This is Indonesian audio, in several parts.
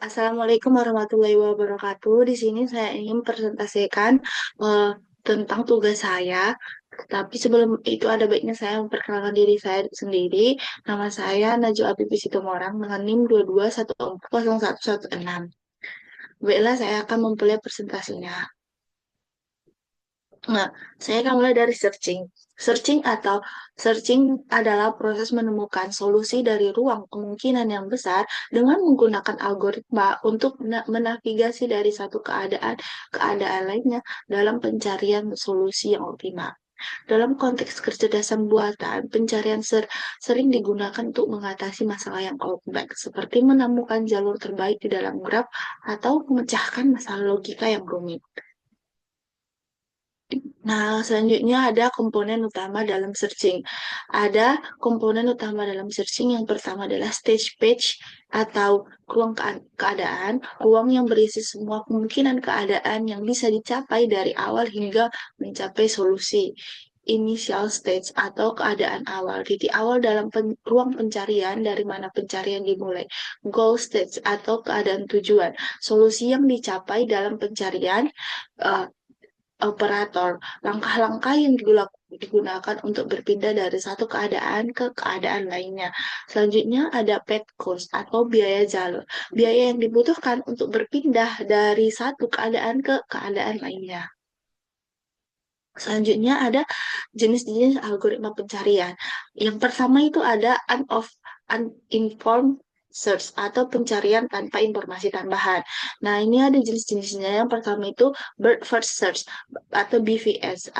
Assalamualaikum warahmatullahi wabarakatuh. Di sini saya ingin presentasikan eh, tentang tugas saya. Tapi sebelum itu ada baiknya saya memperkenalkan diri saya sendiri. Nama saya Najwa Abibi Situmorang dengan NIM 221401116. Baiklah, saya akan memulai presentasinya. Nah, saya akan mulai dari searching. Searching adalah proses menemukan solusi dari ruang kemungkinan yang besar dengan menggunakan algoritma untuk menavigasi dari satu keadaan ke keadaan lainnya dalam pencarian solusi yang optimal. Dalam konteks kecerdasan buatan, pencarian sering digunakan untuk mengatasi masalah yang kompleks, seperti menemukan jalur terbaik di dalam graf atau memecahkan masalah logika yang rumit. Nah, selanjutnya ada komponen utama dalam searching. Ada komponen utama dalam searching yang pertama adalah stage page atau ruang keadaan, ruang yang berisi semua kemungkinan keadaan yang bisa dicapai dari awal hingga mencapai solusi. Initial stage atau keadaan awal, titik awal dalam ruang pencarian dari mana pencarian dimulai. Goal stage atau keadaan tujuan, solusi yang dicapai dalam pencarian. eh, Operator, langkah-langkah yang digunakan untuk berpindah dari satu keadaan ke keadaan lainnya. Selanjutnya ada path cost atau biaya jalur. Biaya yang dibutuhkan untuk berpindah dari satu keadaan ke keadaan lainnya. Selanjutnya ada jenis-jenis algoritma pencarian. Yang pertama itu ada uninformed search atau pencarian tanpa informasi tambahan. Nah, ini ada jenis-jenisnya. Yang pertama itu bird first search atau BVS,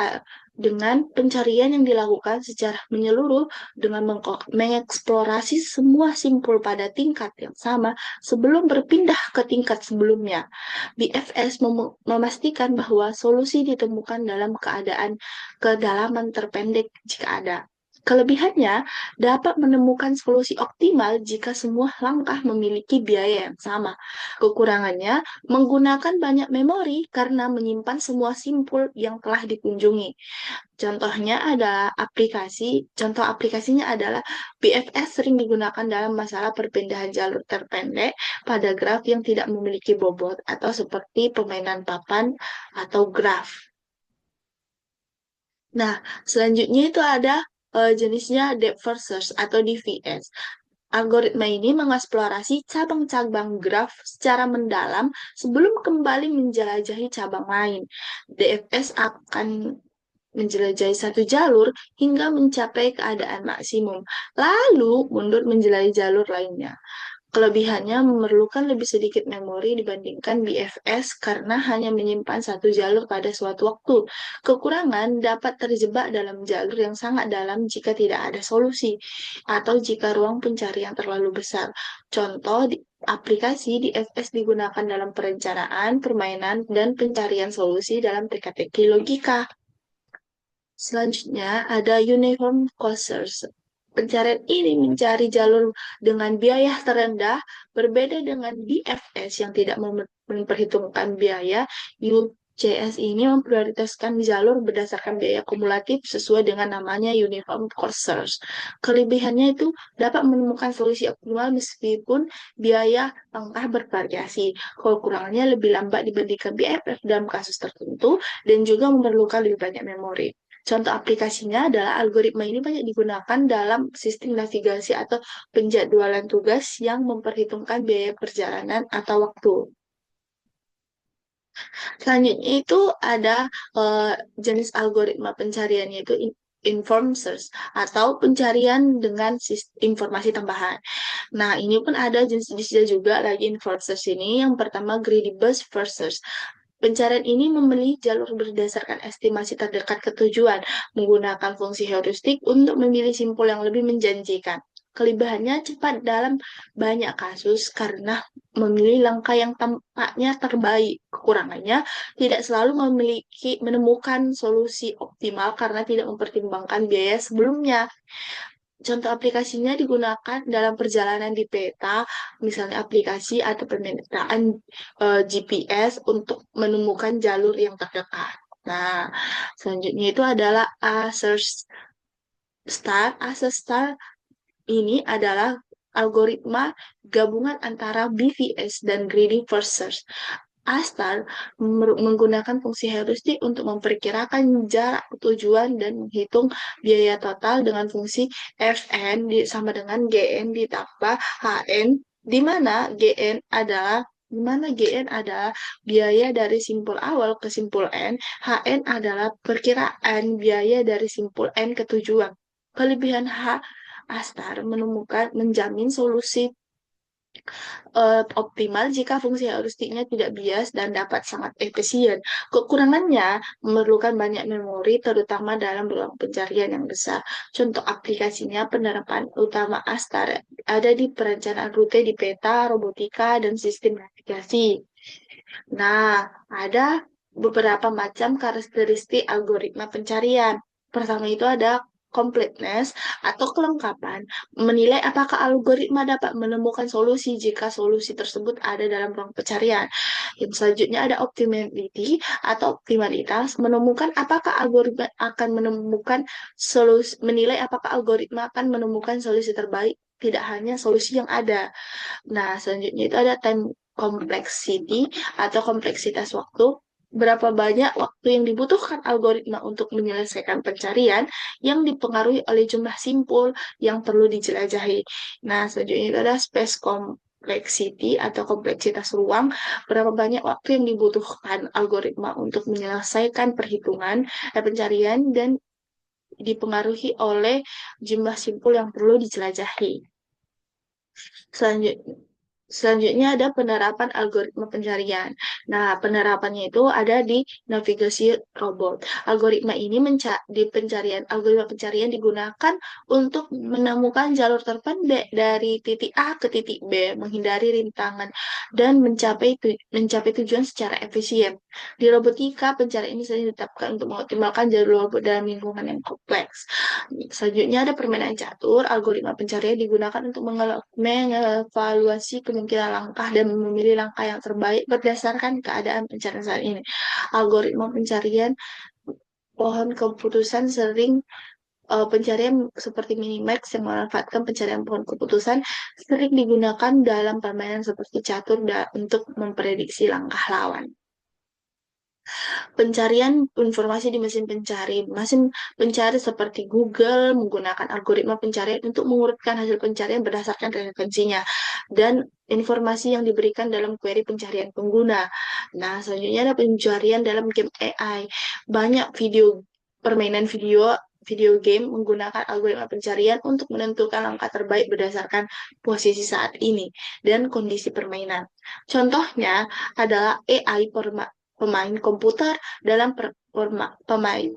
dengan pencarian yang dilakukan secara menyeluruh dengan mengeksplorasi semua simpul pada tingkat yang sama sebelum berpindah ke tingkat sebelumnya. BFS memastikan bahwa solusi ditemukan dalam keadaan kedalaman terpendek jika ada. Kelebihannya dapat menemukan solusi optimal jika semua langkah memiliki biaya yang sama. Kekurangannya menggunakan banyak memori karena menyimpan semua simpul yang telah dikunjungi. Contoh aplikasinya adalah BFS sering digunakan dalam masalah perpindahan jalur terpendek pada graf yang tidak memiliki bobot atau seperti permainan papan atau graf. Nah, selanjutnya itu ada jenisnya depth first search atau DVS. Algoritma ini mengeksplorasi cabang-cabang graf secara mendalam sebelum kembali menjelajahi cabang lain. DFS akan menjelajahi satu jalur hingga mencapai keadaan maksimum, lalu mundur menjelajahi jalur lainnya. Kelebihannya memerlukan lebih sedikit memori dibandingkan BFS karena hanya menyimpan satu jalur pada suatu waktu. Kekurangan dapat terjebak dalam jalur yang sangat dalam jika tidak ada solusi atau jika ruang pencarian terlalu besar. Contoh, aplikasi DFS digunakan dalam perencanaan, permainan, dan pencarian solusi dalam teka-teki logika. Selanjutnya ada uniform cost search. Pencarian ini mencari jalur dengan biaya terendah, berbeda dengan BFS yang tidak memperhitungkan biaya. UCS ini memprioritaskan jalur berdasarkan biaya kumulatif sesuai dengan namanya uniform cost search. Kelebihannya itu dapat menemukan solusi optimal meskipun biaya langkah bervariasi. Kekurangannya lebih lambat dibandingkan BFF dalam kasus tertentu dan juga memerlukan lebih banyak memori. Contoh aplikasinya adalah algoritma ini banyak digunakan dalam sistem navigasi atau penjadwalan tugas yang memperhitungkan biaya perjalanan atau waktu. Selanjutnya itu ada jenis algoritma pencariannya itu informed search atau pencarian dengan informasi tambahan. Nah, ini pun ada jenis-jenisnya juga lagi informed search ini. Yang pertama greedy bus first search. Pencarian ini memilih jalur berdasarkan estimasi terdekat ke tujuan, menggunakan fungsi heuristik untuk memilih simpul yang lebih menjanjikan. Kelebihannya cepat dalam banyak kasus karena memilih langkah yang tampaknya terbaik. Kekurangannya tidak selalu menemukan solusi optimal karena tidak mempertimbangkan biaya sebelumnya. Contoh aplikasinya digunakan dalam perjalanan di peta, misalnya aplikasi atau pemetaan GPS untuk menemukan jalur yang terdekat. Nah, selanjutnya itu adalah Access Star. Access Star ini adalah algoritma gabungan antara BVS dan Greedy First Search. Astar menggunakan fungsi heuristik untuk memperkirakan jarak tujuan dan menghitung biaya total dengan fungsi Fn sama dengan Gn ditambah Hn, di mana Gn adalah biaya dari simpul awal ke simpul n, Hn adalah perkiraan biaya dari simpul n ke tujuan. Kelebihan Astar menjamin solusi optimal jika fungsi heuristiknya tidak bias dan dapat sangat efisien. Kekurangannya memerlukan banyak memori, terutama dalam ruang pencarian yang besar. Contoh aplikasinya penerapan utama Astar ada di perencanaan rute di peta, robotika, dan sistem navigasi. Nah, ada beberapa macam karakteristik algoritma pencarian. Pertama itu ada completeness atau kelengkapan, menilai apakah algoritma dapat menemukan solusi jika solusi tersebut ada dalam ruang pencarian. Yang selanjutnya ada optimality atau optimalitas, menilai apakah algoritma akan menemukan solusi terbaik, tidak hanya solusi yang ada. Nah, selanjutnya itu ada time complexity atau kompleksitas waktu. Berapa banyak waktu yang dibutuhkan algoritma untuk menyelesaikan pencarian yang dipengaruhi oleh jumlah simpul yang perlu dijelajahi. Nah, selanjutnya itu ada space complexity atau kompleksitas ruang. Berapa banyak waktu yang dibutuhkan algoritma untuk menyelesaikan pencarian dan dipengaruhi oleh jumlah simpul yang perlu dijelajahi. Selanjutnya ada penerapan algoritma pencarian. Nah, penerapannya itu ada di navigasi robot. Algoritma pencarian digunakan untuk menemukan jalur terpendek dari titik A ke titik B, menghindari rintangan dan mencapai tujuan secara efisien. Di robotika, pencarian ini sering ditetapkan untuk mengoptimalkan jalur robot dalam lingkungan yang kompleks. Selanjutnya ada permainan catur. Algoritma pencarian digunakan untuk mengevaluasi kemungkinan langkah dan memilih langkah yang terbaik berdasarkan keadaan pencarian saat ini. Algoritma pencarian pohon keputusan pencarian seperti Minimax yang memanfaatkan pencarian pohon keputusan sering digunakan dalam permainan seperti catur untuk memprediksi langkah lawan. Pencarian informasi di mesin pencari. Mesin pencari seperti Google menggunakan algoritma pencarian untuk mengurutkan hasil pencarian berdasarkan relevansinya dan informasi yang diberikan dalam query pencarian pengguna. Nah, selanjutnya ada pencarian dalam game AI. Banyak permainan video game menggunakan algoritma pencarian untuk menentukan langkah terbaik berdasarkan posisi saat ini dan kondisi permainan. Contohnya adalah AI pemain komputer dalam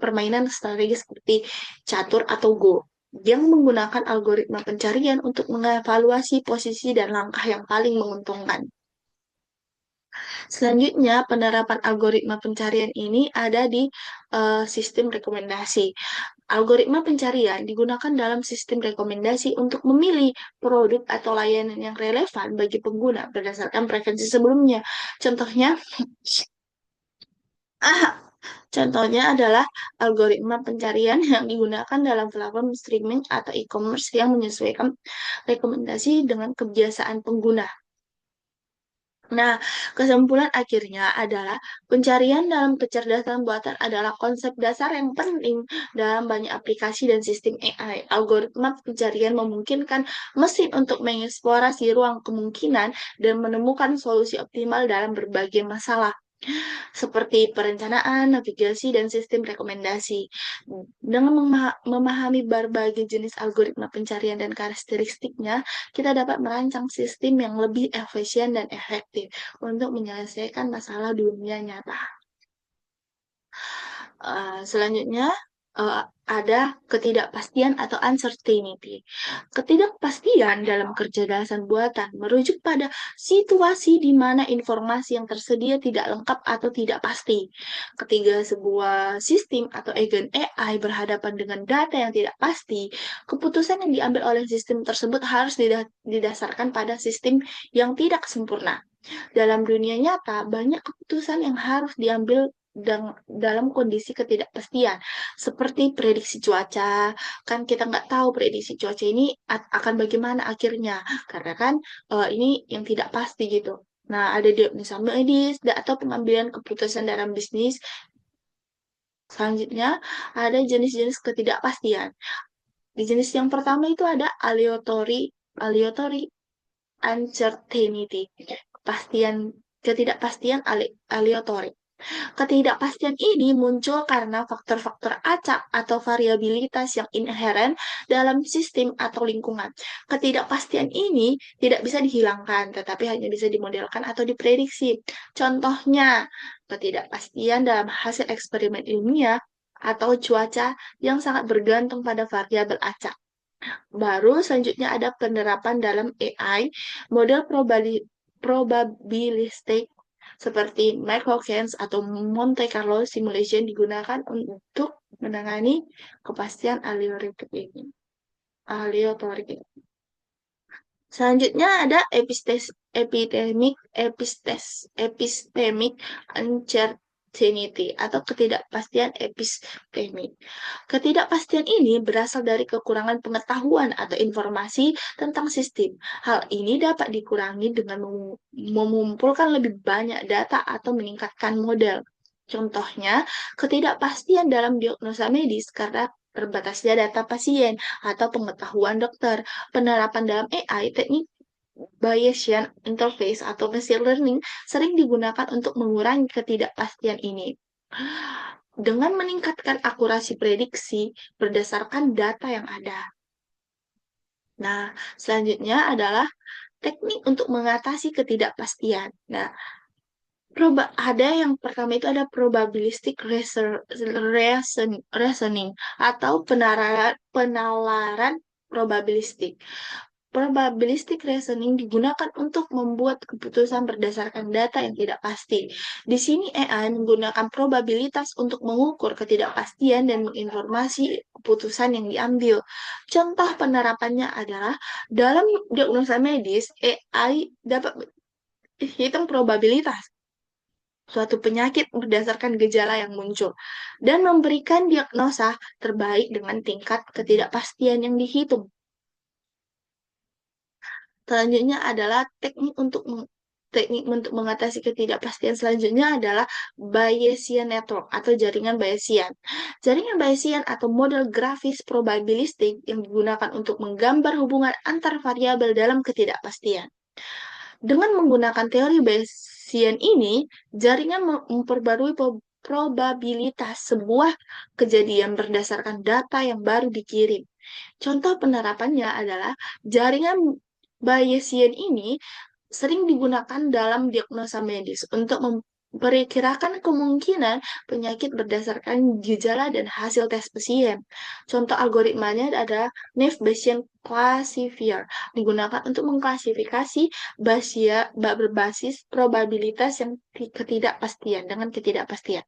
permainan strategi seperti catur atau Go yang menggunakan algoritma pencarian untuk mengevaluasi posisi dan langkah yang paling menguntungkan. Selanjutnya, penerapan algoritma pencarian ini ada di sistem rekomendasi. Algoritma pencarian digunakan dalam sistem rekomendasi untuk memilih produk atau layanan yang relevan bagi pengguna berdasarkan preferensi sebelumnya. Contohnya adalah algoritma pencarian yang digunakan dalam platform streaming atau e-commerce yang menyesuaikan rekomendasi dengan kebiasaan pengguna. Nah, kesimpulan akhirnya adalah pencarian dalam kecerdasan buatan adalah konsep dasar yang penting dalam banyak aplikasi dan sistem AI. Algoritma pencarian memungkinkan mesin untuk mengeksplorasi ruang kemungkinan dan menemukan solusi optimal dalam berbagai masalah, seperti perencanaan, navigasi, dan sistem rekomendasi. Dengan memahami berbagai jenis algoritma pencarian dan karakteristiknya, kita dapat merancang sistem yang lebih efisien dan efektif untuk menyelesaikan masalah dunia nyata. Selanjutnya, ada ketidakpastian atau uncertainty. Ketidakpastian dalam kecerdasan buatan merujuk pada situasi di mana informasi yang tersedia tidak lengkap atau tidak pasti. Ketika sebuah sistem atau agen AI berhadapan dengan data yang tidak pasti, keputusan yang diambil oleh sistem tersebut harus didasarkan pada sistem yang tidak sempurna. Dalam dunia nyata, banyak keputusan yang harus diambil dalam kondisi ketidakpastian, seperti prediksi cuaca. Kan kita nggak tahu prediksi cuaca ini akan bagaimana akhirnya, karena kan ini yang tidak pasti gitu. Nah, ada diagnosa medis atau pengambilan keputusan dalam bisnis. Selanjutnya, ada jenis-jenis ketidakpastian. Di jenis yang pertama itu ada aleatory uncertainty, ketidakpastian aleatory. Ketidakpastian ini muncul karena faktor-faktor acak atau variabilitas yang inheren dalam sistem atau lingkungan. Ketidakpastian ini tidak bisa dihilangkan, tetapi hanya bisa dimodelkan atau diprediksi. Contohnya, ketidakpastian dalam hasil eksperimen ilmiah atau cuaca yang sangat bergantung pada variabel acak. Baru selanjutnya ada penerapan dalam AI, model probabilistik seperti Mike-Hawkins atau Monte Carlo simulation digunakan untuk menangani kepastian aleatorik ini. Selanjutnya ada epistemic uncertainty atau ketidakpastian epistemik. Ketidakpastian ini berasal dari kekurangan pengetahuan atau informasi tentang sistem. Hal ini dapat dikurangi dengan mengumpulkan lebih banyak data atau meningkatkan model. Contohnya, ketidakpastian dalam diagnosa medis karena terbatasnya data pasien atau pengetahuan dokter. Penerapan dalam AI, teknik Bayesian interface atau machine learning sering digunakan untuk mengurangi ketidakpastian ini dengan meningkatkan akurasi prediksi berdasarkan data yang ada. Nah, selanjutnya adalah teknik untuk mengatasi ketidakpastian. Nah, ada yang pertama itu ada probabilistic reasoning atau penalaran probabilistik. Probabilistic reasoning digunakan untuk membuat keputusan berdasarkan data yang tidak pasti. Di sini AI menggunakan probabilitas untuk mengukur ketidakpastian dan menginformasi keputusan yang diambil. Contoh penerapannya adalah dalam diagnosa medis, AI dapat hitung probabilitas suatu penyakit berdasarkan gejala yang muncul dan memberikan diagnosa terbaik dengan tingkat ketidakpastian yang dihitung. Selanjutnya adalah teknik untuk mengatasi ketidakpastian selanjutnya adalah Bayesian network atau jaringan Bayesian. Jaringan Bayesian atau model grafis probabilistik yang digunakan untuk menggambar hubungan antar variabel dalam ketidakpastian. Dengan menggunakan teori Bayesian ini, jaringan memperbarui probabilitas sebuah kejadian berdasarkan data yang baru dikirim. Contoh penerapannya adalah jaringan Bayesian ini sering digunakan dalam diagnosa medis untuk memperkirakan kemungkinan penyakit berdasarkan gejala dan hasil tes pasien. Contoh algoritmanya ada Naive Bayesian Classifier, digunakan untuk mengklasifikasi berbasis probabilitas yang ketidakpastian dengan ketidakpastian.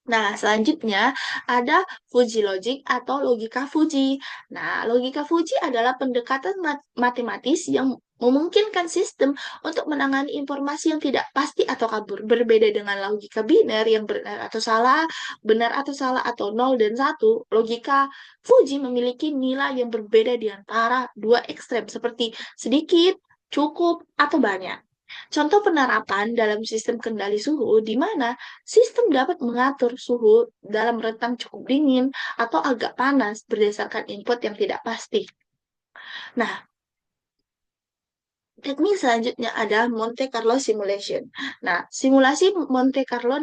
Nah, selanjutnya ada Fuzzy Logic atau logika Fuzzy. Nah, logika Fuzzy adalah pendekatan matematis yang memungkinkan sistem untuk menangani informasi yang tidak pasti atau kabur. Berbeda dengan logika biner yang benar atau salah atau 0 dan 1, logika Fuzzy memiliki nilai yang berbeda di antara dua ekstrem seperti sedikit, cukup, atau banyak. Contoh penerapan dalam sistem kendali suhu di mana sistem dapat mengatur suhu dalam rentang cukup dingin atau agak panas berdasarkan input yang tidak pasti. Nah, teknik selanjutnya ada Monte Carlo simulation. Nah, simulasi Monte Carlo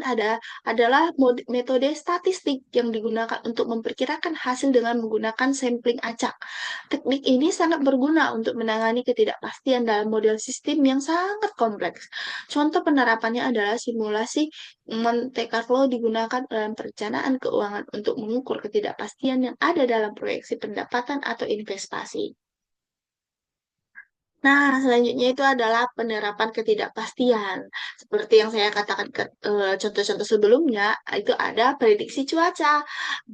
adalah metode statistik yang digunakan untuk memperkirakan hasil dengan menggunakan sampling acak. Teknik ini sangat berguna untuk menangani ketidakpastian dalam model sistem yang sangat kompleks. Contoh penerapannya adalah simulasi Monte Carlo digunakan dalam perencanaan keuangan untuk mengukur ketidakpastian yang ada dalam proyeksi pendapatan atau investasi. Nah, selanjutnya itu adalah penerapan ketidakpastian. Seperti yang saya katakan contoh-contoh sebelumnya, itu ada prediksi cuaca.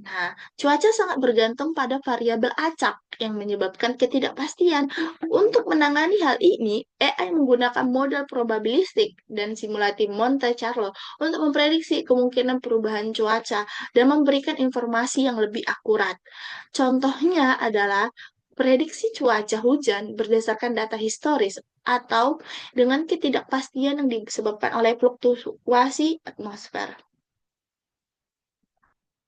Nah, cuaca sangat bergantung pada variabel acak yang menyebabkan ketidakpastian. Untuk menangani hal ini, AI menggunakan model probabilistik dan simulasi Monte Carlo untuk memprediksi kemungkinan perubahan cuaca dan memberikan informasi yang lebih akurat. Contohnya adalah prediksi cuaca hujan berdasarkan data historis atau dengan ketidakpastian yang disebabkan oleh fluktuasi atmosfer.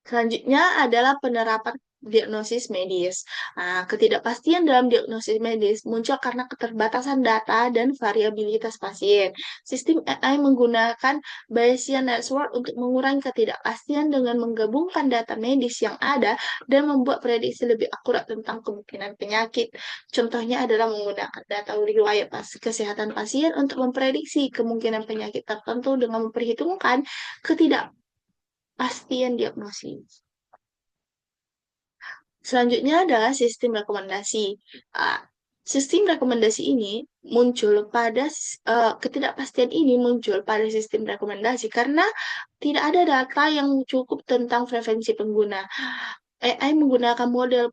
Selanjutnya adalah penerapan diagnosis medis. Nah, ketidakpastian dalam diagnosis medis muncul karena keterbatasan data dan variabilitas pasien. Sistem AI menggunakan Bayesian network untuk mengurangi ketidakpastian dengan menggabungkan data medis yang ada dan membuat prediksi lebih akurat tentang kemungkinan penyakit. Contohnya adalah menggunakan data riwayat kesehatan pasien untuk memprediksi kemungkinan penyakit tertentu dengan memperhitungkan ketidakpastian diagnosis. Selanjutnya adalah sistem rekomendasi. Ah, Sistem rekomendasi ini muncul pada ketidakpastian ini muncul pada sistem rekomendasi karena tidak ada data yang cukup tentang preferensi pengguna. AI menggunakan model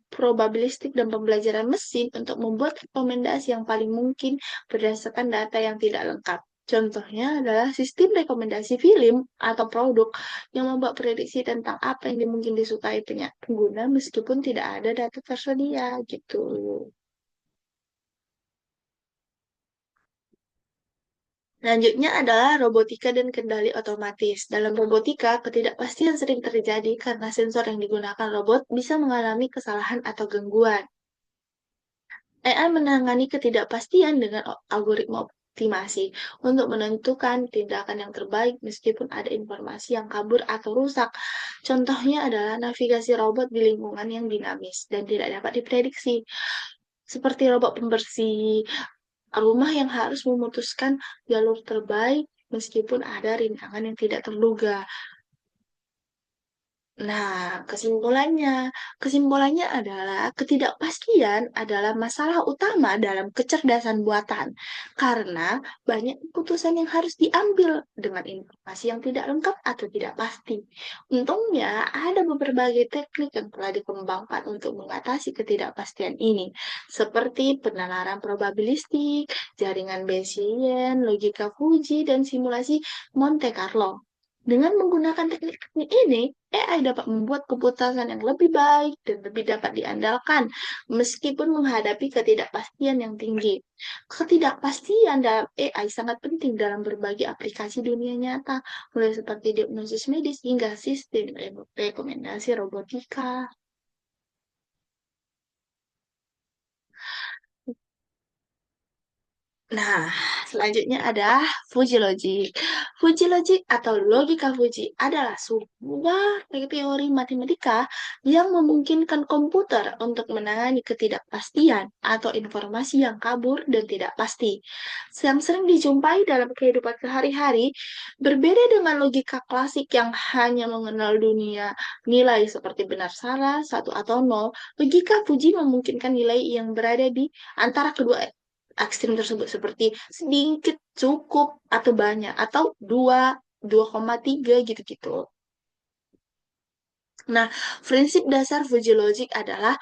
probabilistik dan pembelajaran mesin untuk membuat rekomendasi yang paling mungkin berdasarkan data yang tidak lengkap. Contohnya adalah sistem rekomendasi film atau produk yang membuat prediksi tentang apa yang mungkin disukai pengguna meskipun tidak ada data tersedia gitu. Selanjutnya adalah robotika dan kendali otomatis. Dalam robotika, ketidakpastian sering terjadi karena sensor yang digunakan robot bisa mengalami kesalahan atau gangguan. AI menangani ketidakpastian dengan algoritma optimasi untuk menentukan tindakan yang terbaik meskipun ada informasi yang kabur atau rusak. Contohnya adalah navigasi robot di lingkungan yang dinamis dan tidak dapat diprediksi, seperti robot pembersih rumah yang harus memutuskan jalur terbaik meskipun ada rintangan yang tidak terduga. Nah, kesimpulannya adalah ketidakpastian adalah masalah utama dalam kecerdasan buatan karena banyak keputusan yang harus diambil dengan informasi yang tidak lengkap atau tidak pasti. Untungnya, ada beberapa teknik yang telah dikembangkan untuk mengatasi ketidakpastian ini, seperti penalaran probabilistik, jaringan Bayesian, logika Fuji, dan simulasi Monte Carlo. Dengan menggunakan teknik-teknik ini, AI dapat membuat keputusan yang lebih baik dan lebih dapat diandalkan meskipun menghadapi ketidakpastian yang tinggi. Ketidakpastian dalam AI sangat penting dalam berbagai aplikasi dunia nyata, mulai seperti diagnosis medis hingga sistem rekomendasi robotika. Nah, selanjutnya ada Fuji Logic. Fuji Logic atau logika Fuji adalah sebuah teori matematika yang memungkinkan komputer untuk menangani ketidakpastian atau informasi yang kabur dan tidak pasti. Yang sering dijumpai dalam kehidupan sehari-hari, berbeda dengan logika klasik yang hanya mengenal dunia nilai seperti benar salah, satu atau nol, logika Fuji memungkinkan nilai yang berada di antara kedua ekstrim tersebut seperti sedikit, cukup, atau banyak, atau 2,3 gitu-gitu. Nah, prinsip dasar Fuji Logic adalah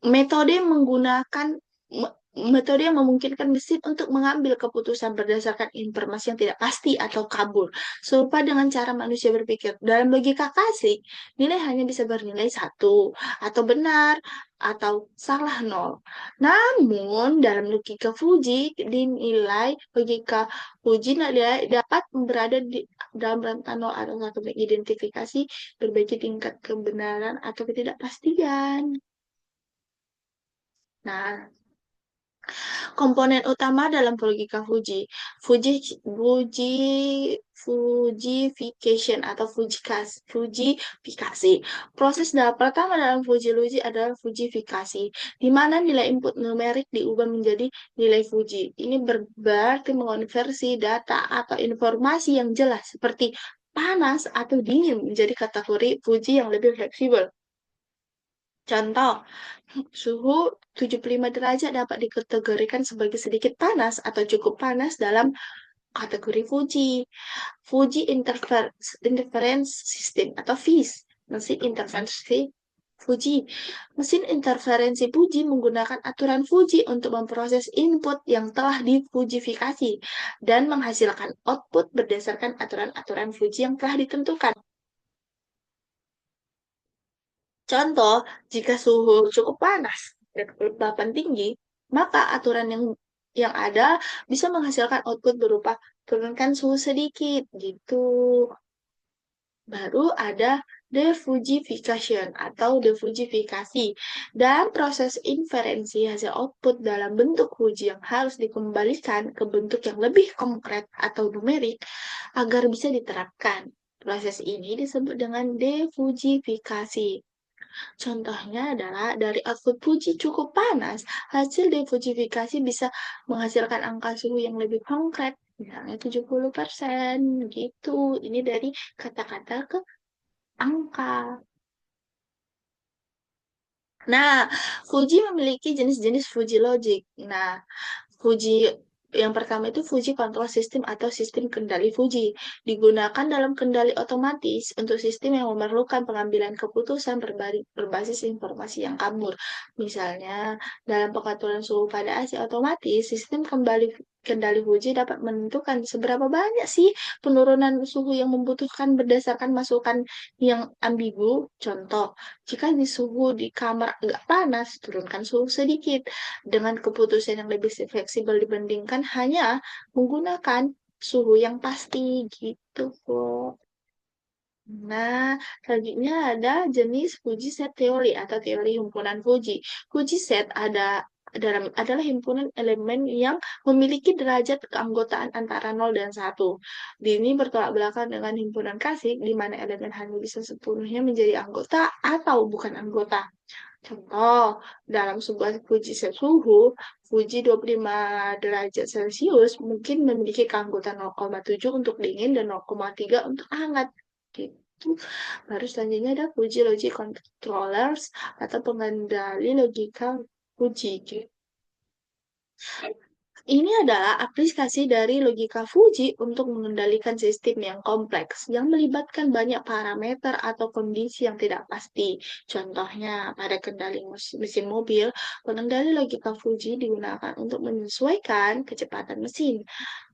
metode menggunakan metode yang memungkinkan mesin untuk mengambil keputusan berdasarkan informasi yang tidak pasti atau kabur, serupa dengan cara manusia berpikir. Dalam logika klasik, nilai hanya bisa bernilai satu, atau benar, atau salah nol. Namun, dalam logika Fuji, dinilai logika Fuji nilai dapat berada di dalam rentang nol atau satu mengidentifikasi berbagai tingkat kebenaran atau ketidakpastian. Nah, komponen utama dalam logika Fuji, Fuji, Fuji, Fujification atau Fujifikasi. Proses pertama dalam Fuji Logic adalah Fujifikasi, di mana nilai input numerik diubah menjadi nilai Fuji. Ini berarti mengonversi data atau informasi yang jelas seperti panas atau dingin menjadi kategori Fuji yang lebih fleksibel. Contoh, suhu 75 derajat dapat dikategorikan sebagai sedikit panas atau cukup panas dalam kategori Fuji. Fuji Interference System atau FIS, mesin interferensi Fuji. Mesin interferensi Fuji menggunakan aturan Fuji untuk memproses input yang telah difujifikasi dan menghasilkan output berdasarkan aturan-aturan Fuji yang telah ditentukan. Contoh, jika suhu cukup panas dan kelembapan tinggi, maka aturan yang ada bisa menghasilkan output berupa turunkan suhu sedikit gitu. Baru ada defujification atau defujifikasi dan proses inferensi hasil output dalam bentuk Fuji yang harus dikembalikan ke bentuk yang lebih konkret atau numerik agar bisa diterapkan. Proses ini disebut dengan defujifikasi. Contohnya adalah dari output Fuji cukup panas, hasil defujifikasi bisa menghasilkan angka suhu yang lebih konkret, misalnya 70% gitu. Ini dari kata-kata ke angka. Nah, Fuji memiliki jenis-jenis Fuji Logic. Nah, Fuji yang pertama itu Fuji Control System atau sistem kendali Fuji. Digunakan dalam kendali otomatis untuk sistem yang memerlukan pengambilan keputusan berbasis informasi yang kabur. Misalnya, dalam pengaturan suhu pada AC otomatis, sistem kendali Fuji dapat menentukan seberapa banyak sih penurunan suhu yang membutuhkan berdasarkan masukan yang ambigu. Contoh, jika di suhu di kamar agak panas, turunkan suhu sedikit dengan keputusan yang lebih fleksibel dibandingkan hanya menggunakan suhu yang pasti gitu kok. Nah, selanjutnya ada jenis Fuji set teori atau teori himpunan Fuji. Fuji set adalah himpunan elemen yang memiliki derajat keanggotaan antara 0 dan 1. Ini bertolak belakang dengan himpunan klasik, di mana elemen hanya bisa sepenuhnya menjadi anggota atau bukan anggota. Contoh, dalam sebuah Fuji set suhu, Fuji 25 derajat Celcius mungkin memiliki keanggotaan 0,7 untuk dingin dan 0,3 untuk hangat. Gitu. Baru selanjutnya ada Fuji Logic Controllers atau pengendali logika Fuji. Ini adalah aplikasi dari logika Fuji untuk mengendalikan sistem yang kompleks, yang melibatkan banyak parameter atau kondisi yang tidak pasti. Contohnya, pada kendali mesin mobil, pengendali logika Fuji digunakan untuk menyesuaikan kecepatan mesin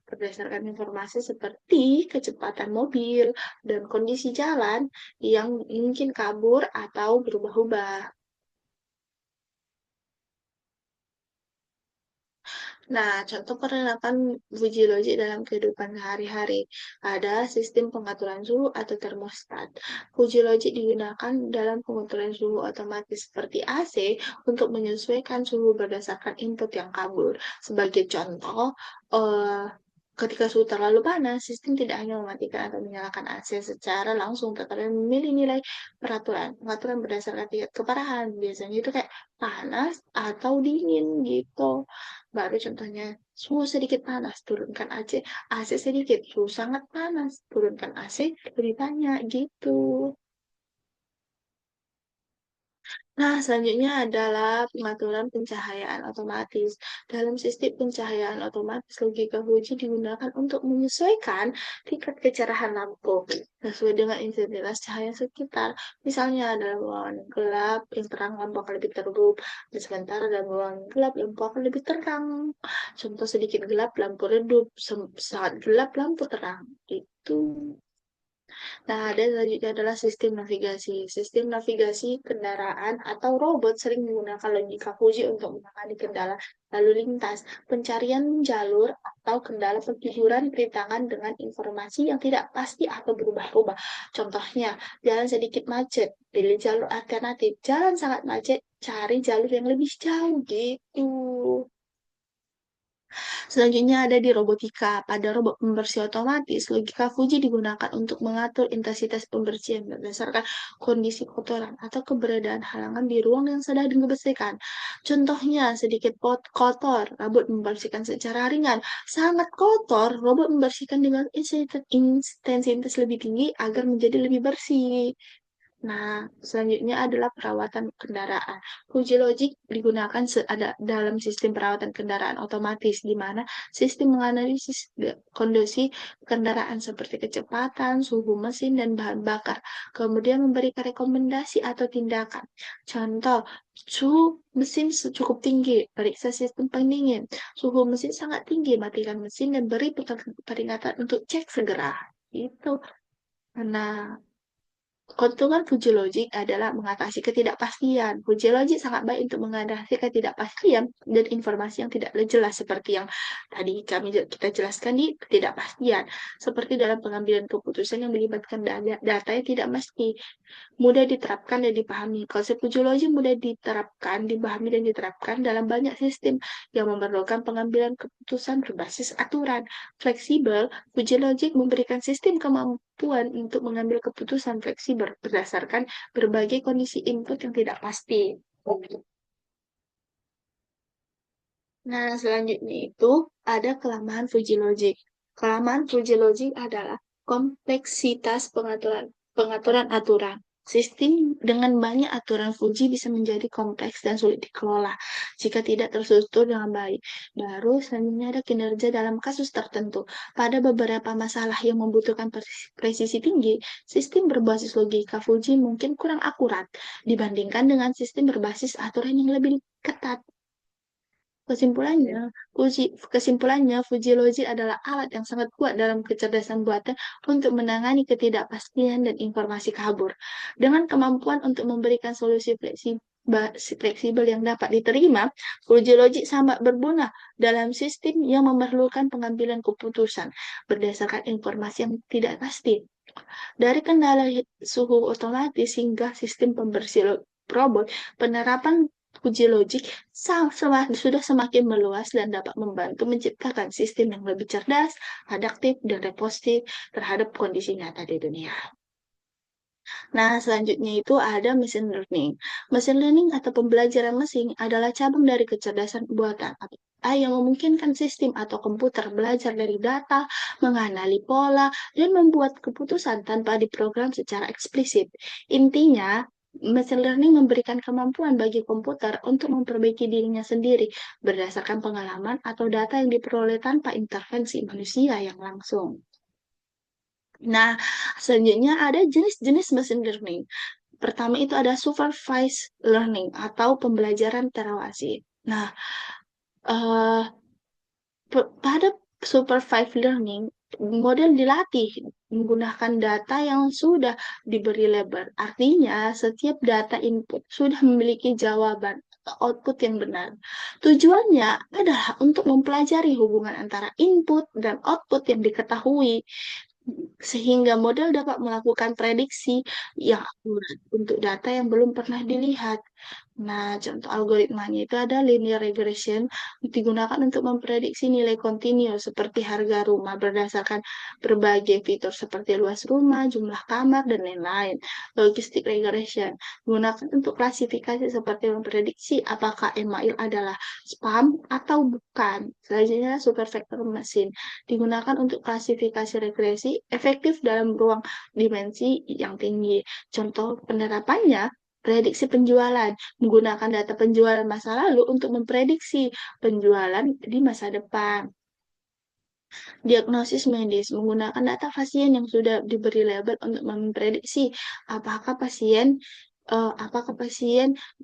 berdasarkan informasi seperti kecepatan mobil dan kondisi jalan yang mungkin kabur atau berubah-ubah. Nah, contoh penerapan uji logik dalam kehidupan sehari-hari. Ada sistem pengaturan suhu atau termostat. Uji logik digunakan dalam pengaturan suhu otomatis seperti AC untuk menyesuaikan suhu berdasarkan input yang kabur. Sebagai contoh, eh, ketika suhu terlalu panas, sistem tidak hanya mematikan atau menyalakan AC secara langsung, tetapi memilih nilai pengaturan berdasarkan tingkat keparahan. Biasanya itu kayak panas atau dingin gitu. Baru contohnya, suhu sedikit panas, turunkan AC sedikit, suhu sangat panas, turunkan AC lebih banyak gitu. Nah, selanjutnya adalah pengaturan pencahayaan otomatis. Dalam sistem pencahayaan otomatis, logika Fuji digunakan untuk menyesuaikan tingkat kecerahan lampu sesuai dengan intensitas cahaya sekitar. Misalnya, dalam ruangan yang gelap, yang terang lampu akan lebih teredup, dan sementara dalam ruangan yang gelap, lampu akan lebih terang. Contoh sedikit gelap, lampu redup, sangat gelap, lampu terang. Itu. Nah, ada selanjutnya adalah sistem navigasi. Sistem navigasi kendaraan atau robot sering menggunakan logika Fuji untuk menangani kendala lalu lintas, pencarian jalur, atau kendala pengukuran perintangan dengan informasi yang tidak pasti atau berubah-ubah. Contohnya, jalan sedikit macet, pilih jalur alternatif. Jalan sangat macet, cari jalur yang lebih jauh gitu. Selanjutnya ada di robotika. Pada robot pembersih otomatis, logika Fuji digunakan untuk mengatur intensitas pembersihan berdasarkan kondisi kotoran atau keberadaan halangan di ruang yang sedang dibersihkan. Contohnya, sedikit pot kotor, robot membersihkan secara ringan. Sangat kotor, robot membersihkan dengan intensitas lebih tinggi agar menjadi lebih bersih. Nah, selanjutnya adalah perawatan kendaraan. Uji logik digunakan ada dalam sistem perawatan kendaraan otomatis, di mana sistem menganalisis kondisi kendaraan seperti kecepatan, suhu mesin, dan bahan bakar. Kemudian memberikan rekomendasi atau tindakan. Contoh, suhu mesin cukup tinggi, periksa sistem pendingin. Suhu mesin sangat tinggi, matikan mesin dan beri peringatan untuk cek segera. Itu. Nah, keuntungan uji logik adalah mengatasi ketidakpastian. Uji logik sangat baik untuk mengatasi ketidakpastian dan informasi yang tidak jelas seperti yang tadi kita jelaskan di ketidakpastian, seperti dalam pengambilan keputusan yang melibatkan data yang tidak pasti, mudah diterapkan dan dipahami. Konsep uji logik mudah diterapkan, dipahami dan diterapkan dalam banyak sistem yang memerlukan pengambilan keputusan berbasis aturan. Fleksibel, uji logik memberikan sistem kemampuan untuk mengambil keputusan fleksibel berdasarkan berbagai kondisi input yang tidak pasti. Nah, selanjutnya itu ada kelemahan Fuji Logic. Kelemahan Fuji Logic adalah kompleksitas pengaturan aturan. Sistem dengan banyak aturan Fuji bisa menjadi kompleks dan sulit dikelola jika tidak terstruktur dengan baik. Baru selanjutnya ada kinerja dalam kasus tertentu. Pada beberapa masalah yang membutuhkan presisi tinggi, sistem berbasis logika Fuji mungkin kurang akurat dibandingkan dengan sistem berbasis aturan yang lebih ketat. Kesimpulannya, Fuji Logic adalah alat yang sangat kuat dalam kecerdasan buatan untuk menangani ketidakpastian dan informasi kabur. Dengan kemampuan untuk memberikan solusi fleksibel yang dapat diterima, Fuji Logic sangat berguna dalam sistem yang memerlukan pengambilan keputusan berdasarkan informasi yang tidak pasti. Dari kendala suhu otomatis hingga sistem pembersih robot, penerapan uji logik sudah semakin meluas dan dapat membantu menciptakan sistem yang lebih cerdas, adaptif, dan responsif terhadap kondisi nyata di dunia. Nah, selanjutnya itu ada machine learning. Machine learning atau pembelajaran mesin adalah cabang dari kecerdasan buatan yang memungkinkan sistem atau komputer belajar dari data, mengenali pola, dan membuat keputusan tanpa diprogram secara eksplisit. Intinya, machine learning memberikan kemampuan bagi komputer untuk memperbaiki dirinya sendiri berdasarkan pengalaman atau data yang diperoleh tanpa intervensi manusia yang langsung. Nah, selanjutnya ada jenis-jenis machine learning. Pertama itu ada supervised learning atau pembelajaran terawasi. Nah, eh, pada supervised learning, model dilatih menggunakan data yang sudah diberi label. Artinya, setiap data input sudah memiliki jawaban atau output yang benar. Tujuannya adalah untuk mempelajari hubungan antara input dan output yang diketahui sehingga model dapat melakukan prediksi yang akurat untuk data yang belum pernah dilihat. Nah, contoh algoritmanya itu ada linear regression, digunakan untuk memprediksi nilai kontinu seperti harga rumah berdasarkan berbagai fitur seperti luas rumah, jumlah kamar, dan lain-lain. Logistic regression digunakan untuk klasifikasi seperti memprediksi apakah email adalah spam atau bukan. Selanjutnya, supervector machine digunakan untuk klasifikasi regresi efektif dalam ruang dimensi yang tinggi. Contoh penerapannya, prediksi penjualan, menggunakan data penjualan masa lalu untuk memprediksi penjualan di masa depan. Diagnosis medis, menggunakan data pasien yang sudah diberi label untuk memprediksi apakah pasien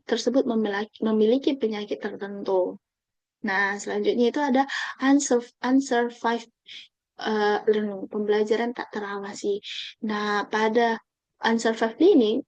tersebut memiliki penyakit tertentu. Nah, selanjutnya itu ada unsurvived learning, pembelajaran tak terawasi. Nah, pada unsurvived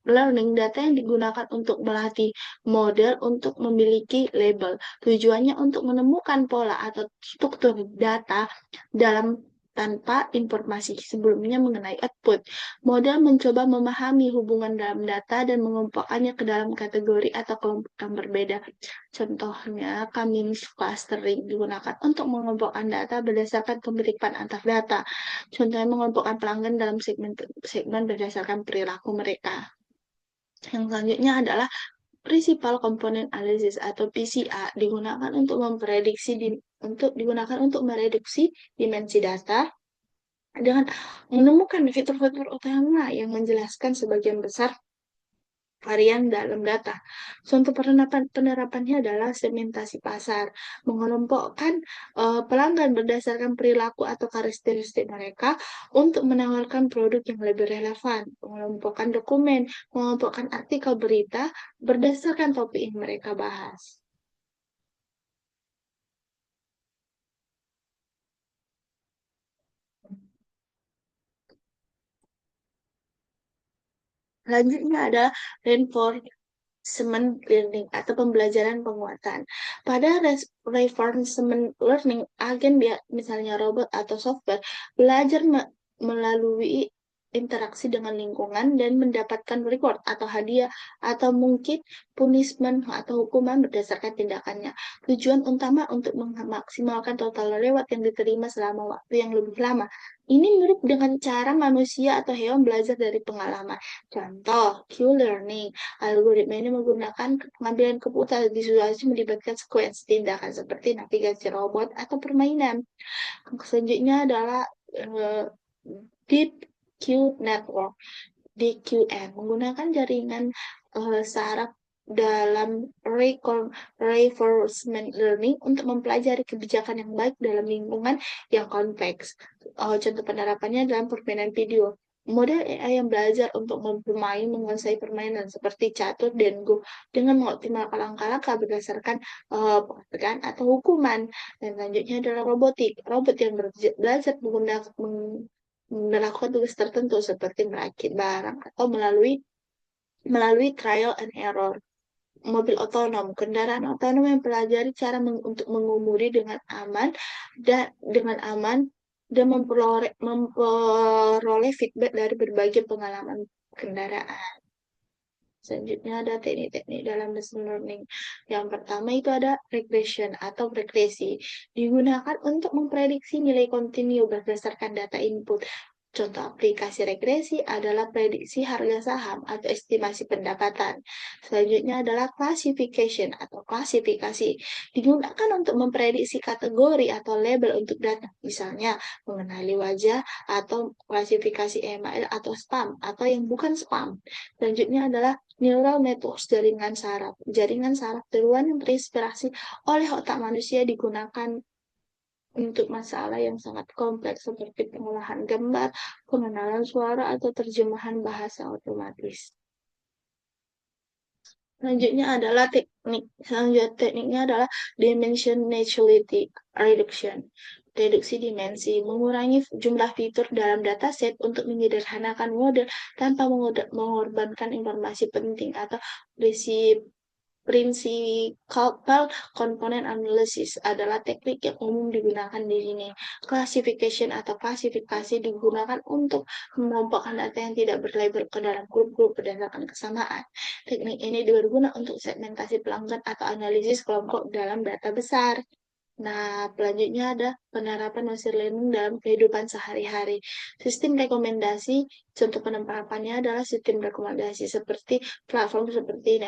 learning, data yang digunakan untuk melatih model untuk memiliki label. Tujuannya untuk menemukan pola atau struktur data dalam tanpa informasi sebelumnya mengenai output. Model mencoba memahami hubungan dalam data dan mengelompokkannya ke dalam kategori atau kelompok yang berbeda. Contohnya, Cummings clustering digunakan untuk mengelompokkan data berdasarkan kemiripan antar data. Contohnya, mengelompokkan pelanggan dalam segmen berdasarkan perilaku mereka. Yang selanjutnya adalah Principal Component Analysis atau PCA digunakan untuk mereduksi dimensi data dengan menemukan fitur-fitur utama yang menjelaskan sebagian besar varian dalam data. Contoh penerapannya adalah segmentasi pasar, mengelompokkan pelanggan berdasarkan perilaku atau karakteristik mereka untuk menawarkan produk yang lebih relevan, mengelompokkan dokumen, mengelompokkan artikel berita berdasarkan topik yang mereka bahas. Selanjutnya ada reinforcement learning atau pembelajaran penguatan. Pada reinforcement learning, agen misalnya robot atau software belajar melalui interaksi dengan lingkungan dan mendapatkan reward atau hadiah atau mungkin punishment atau hukuman berdasarkan tindakannya. Tujuan utama untuk memaksimalkan total reward yang diterima selama waktu yang lebih lama. Ini mirip dengan cara manusia atau hewan belajar dari pengalaman. Contoh, Q-learning. Algoritma ini menggunakan pengambilan keputusan di situasi melibatkan sequence tindakan seperti navigasi robot atau permainan. Selanjutnya adalah Deep Q Network, DQN, menggunakan jaringan saraf dalam reinforcement learning untuk mempelajari kebijakan yang baik dalam lingkungan yang kompleks. Contoh penerapannya dalam permainan video. Model AI yang belajar untuk bermain menguasai permainan seperti catur dan Go dengan mengoptimalkan langkah-langkah berdasarkan pekerjaan atau hukuman. Dan selanjutnya adalah robotik. Robot yang belajar menggunakan melakukan tugas tertentu seperti merakit barang atau melalui trial and error. Mobil otonom, kendaraan otonom yang pelajari cara untuk mengemudi dengan aman dan memperoleh feedback dari berbagai pengalaman kendaraan. Selanjutnya ada teknik-teknik dalam machine learning. Yang pertama itu ada regression atau regresi. Digunakan untuk memprediksi nilai kontinu berdasarkan data input. Contoh aplikasi regresi adalah prediksi harga saham atau estimasi pendapatan. Selanjutnya adalah classification atau klasifikasi. Digunakan untuk memprediksi kategori atau label untuk data. Misalnya mengenali wajah atau klasifikasi email atau spam atau yang bukan spam. Selanjutnya adalah neural networks jaringan saraf. Jaringan saraf tiruan yang terinspirasi oleh otak manusia digunakan untuk masalah yang sangat kompleks seperti pengolahan gambar, pengenalan suara, atau terjemahan bahasa otomatis. Selanjutnya tekniknya adalah dimensionality reduction. Reduksi dimensi, mengurangi jumlah fitur dalam dataset untuk menyederhanakan model tanpa mengorbankan informasi penting atau Principal component analysis adalah teknik yang umum digunakan di sini. Classification atau klasifikasi digunakan untuk mengelompokkan data yang tidak berlabel ke dalam grup-grup berdasarkan kesamaan. Teknik ini berguna untuk segmentasi pelanggan atau analisis kelompok dalam data besar. Nah, selanjutnya ada penerapan machine learning dalam kehidupan sehari-hari. Sistem rekomendasi, contoh penerapannya adalah sistem rekomendasi seperti platform seperti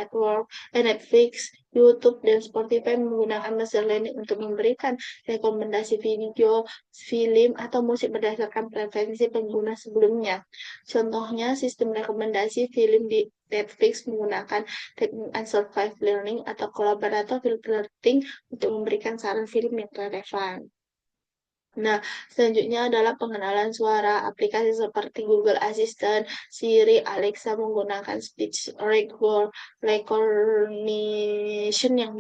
Netflix, YouTube, dan Spotify menggunakan machine learning untuk memberikan rekomendasi video, film, atau musik berdasarkan preferensi pengguna sebelumnya. Contohnya, sistem rekomendasi film di Netflix menggunakan teknik unsupervised learning atau collaborative learning untuk memberikan saran film yang relevan. Nah, selanjutnya adalah pengenalan suara. Aplikasi seperti Google Assistant, Siri, Alexa menggunakan speech recognition yang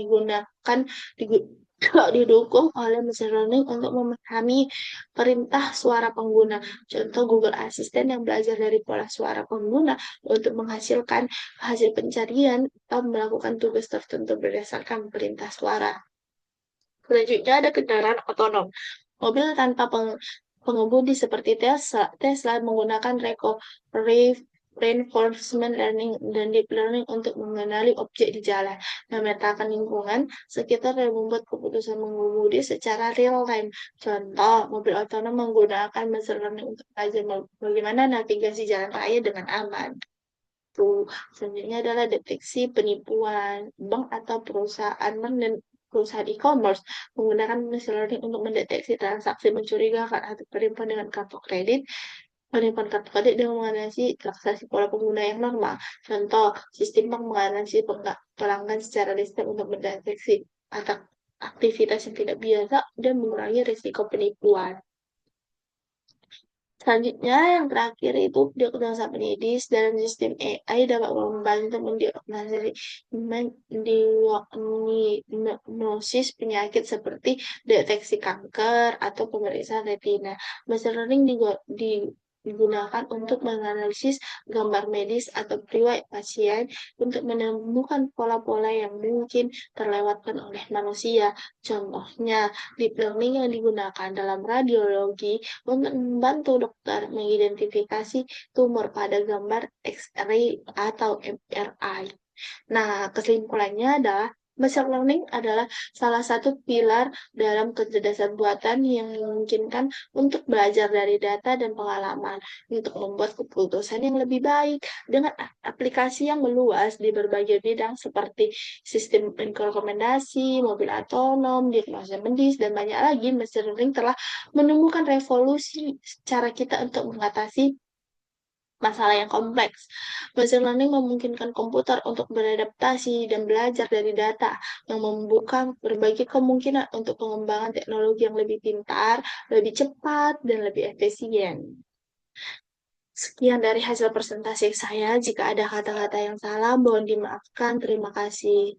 didukung oleh mesin learning untuk memahami perintah suara pengguna. Contoh Google Assistant yang belajar dari pola suara pengguna untuk menghasilkan hasil pencarian atau melakukan tugas tertentu berdasarkan perintah suara. Selanjutnya ada kendaraan otonom. Mobil tanpa pengemudi seperti Tesla menggunakan reinforcement learning dan deep learning untuk mengenali objek di jalan, memetakan lingkungan sekitar dan membuat keputusan mengemudi secara real time. Contoh, mobil otonom menggunakan machine learning untuk belajar bagaimana navigasi jalan raya dengan aman. Selanjutnya adalah deteksi penipuan bank atau perusahaan e-commerce menggunakan machine learning untuk mendeteksi transaksi mencurigakan atau penipuan dengan kartu kredit Penipuan kartu kredit dengan menganalisis transaksi pola pengguna yang normal. Contoh, sistem bank menganalisis pelanggan secara detail untuk mendeteksi atau aktivitas yang tidak biasa dan mengurangi risiko penipuan. Selanjutnya, yang terakhir itu diagnosa medis dalam sistem AI dapat membantu mendiagnosis penyakit seperti deteksi kanker atau pemeriksaan retina. Machine learning digunakan untuk menganalisis gambar medis atau riwayat pasien untuk menemukan pola-pola yang mungkin terlewatkan oleh manusia. Contohnya, deep learning yang digunakan dalam radiologi untuk membantu dokter mengidentifikasi tumor pada gambar X-ray atau MRI. Nah, kesimpulannya adalah machine learning adalah salah satu pilar dalam kecerdasan buatan yang memungkinkan untuk belajar dari data dan pengalaman untuk membuat keputusan yang lebih baik dengan aplikasi yang meluas di berbagai bidang seperti sistem rekomendasi, mobil otonom, diagnosa medis, dan banyak lagi. Machine learning telah menemukan revolusi cara kita untuk mengatasi masalah yang kompleks. Machine learning memungkinkan komputer untuk beradaptasi dan belajar dari data yang membuka berbagai kemungkinan untuk pengembangan teknologi yang lebih pintar, lebih cepat, dan lebih efisien. Sekian dari hasil presentasi saya. Jika ada kata-kata yang salah, mohon dimaafkan. Terima kasih.